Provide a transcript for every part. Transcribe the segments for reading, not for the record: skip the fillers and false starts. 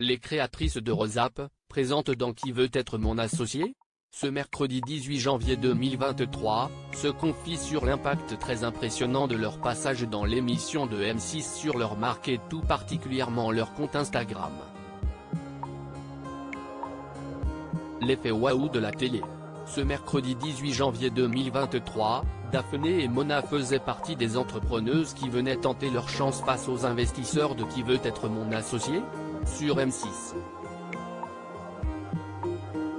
Les créatrices de Rosap, présentes dans Qui veut être mon associé? Ce mercredi 18 janvier 2023, se confient sur l'impact très impressionnant de leur passage dans l'émission de M6 sur leur marque et tout particulièrement leur compte Instagram. L'effet waouh de la télé. Ce mercredi 18 janvier 2023, Daphné et Mona faisaient partie des entrepreneuses qui venaient tenter leur chance face aux investisseurs de Qui veut être mon associé? Sur M6.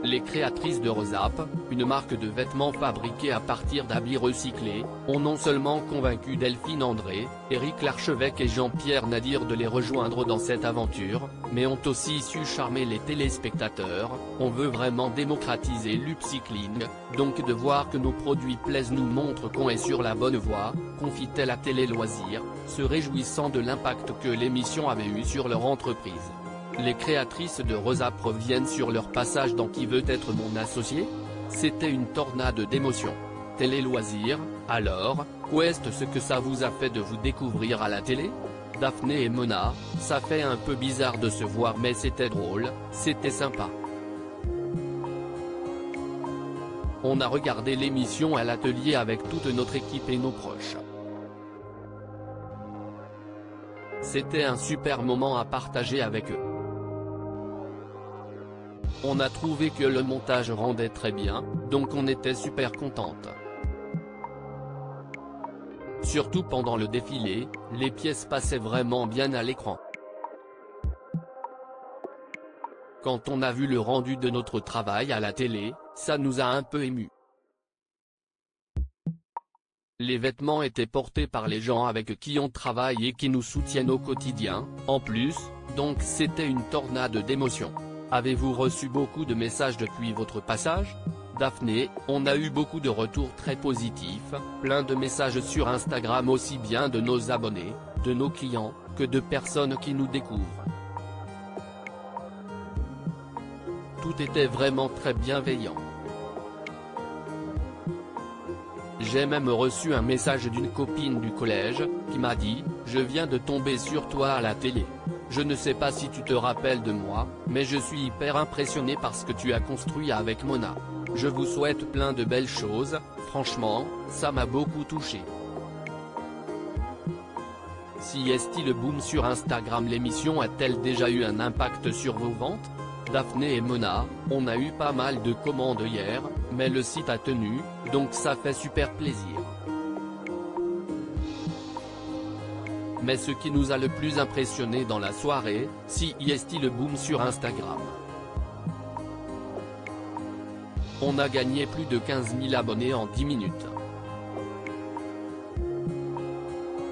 Les créatrices de Rosap, une marque de vêtements fabriquée à partir d'habits recyclés, ont non seulement convaincu Delphine André, Éric Larchevêque et Jean-Pierre Nadir de les rejoindre dans cette aventure, mais ont aussi su charmer les téléspectateurs. On veut vraiment démocratiser l'upcycling, donc de voir que nos produits plaisent nous montre qu'on est sur la bonne voie, confie-t-elle à Télé Loisirs, se réjouissant de l'impact que l'émission avait eu sur leur entreprise. Les créatrices de Rosap reviennent sur leur passage dans Qui veut être mon associé? C'était une tornade d'émotions. Télé Loisirs, alors, qu'est-ce que ça vous a fait de vous découvrir à la télé? Daphné et Mona, ça fait un peu bizarre de se voir mais c'était drôle, c'était sympa. On a regardé l'émission à l'atelier avec toute notre équipe et nos proches. C'était un super moment à partager avec eux. On a trouvé que le montage rendait très bien, donc on était super contente. Surtout pendant le défilé, les pièces passaient vraiment bien à l'écran. Quand on a vu le rendu de notre travail à la télé, ça nous a un peu émus. Les vêtements étaient portés par les gens avec qui on travaille et qui nous soutiennent au quotidien, en plus, donc c'était une tornade d'émotions. Avez-vous reçu beaucoup de messages depuis votre passage? Daphné, on a eu beaucoup de retours très positifs, plein de messages sur Instagram aussi bien de nos abonnés, de nos clients, que de personnes qui nous découvrent. Tout était vraiment très bienveillant. J'ai même reçu un message d'une copine du collège, qui m'a dit « Je viens de tomber sur toi à la télé. Je ne sais pas si tu te rappelles de moi, mais je suis hyper impressionné par ce que tu as construit avec Mona. Je vous souhaite plein de belles choses, franchement, ça m'a beaucoup touché. » Si est-il boom sur Instagram, l'émission a-t-elle déjà eu un impact sur vos ventes? Daphné et Mona, on a eu pas mal de commandes hier, mais le site a tenu, donc ça fait super plaisir. Mais ce qui nous a le plus impressionné dans la soirée, si est-il boom sur Instagram. On a gagné plus de 15 000 abonnés en 10 minutes.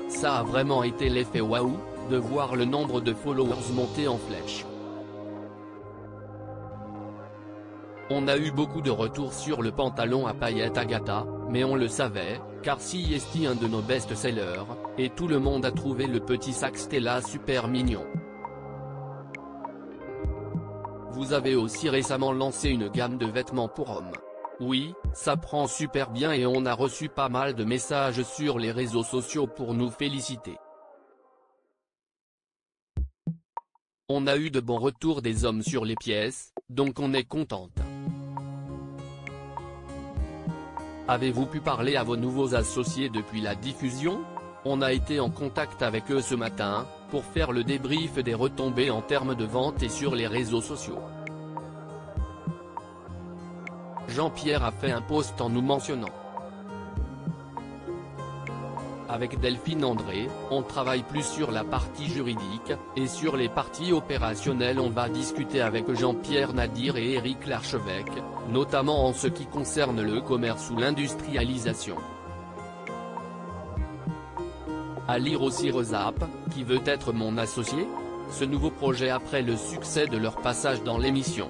Ça a vraiment été l'effet waouh, de voir le nombre de followers monter en flèche. On a eu beaucoup de retours sur le pantalon à paillettes Agatha, mais on le savait, car si est un de nos best-sellers, et tout le monde a trouvé le petit sac Stella super mignon. Vous avez aussi récemment lancé une gamme de vêtements pour hommes. Oui, ça prend super bien et on a reçu pas mal de messages sur les réseaux sociaux pour nous féliciter. On a eu de bons retours des hommes sur les pièces, donc on est contente. Avez-vous pu parler à vos nouveaux associés depuis la diffusion? On a été en contact avec eux ce matin, pour faire le débrief des retombées en termes de vente et sur les réseaux sociaux. Jean-Pierre a fait un post en nous mentionnant. Avec Delphine André, on travaille plus sur la partie juridique, et sur les parties opérationnelles on va discuter avec Jean-Pierre Nadir et Éric Larchevêque, notamment en ce qui concerne le commerce ou l'industrialisation. À lire aussi Rosap, Qui veut être mon associé? Ce nouveau projet après le succès de leur passage dans l'émission.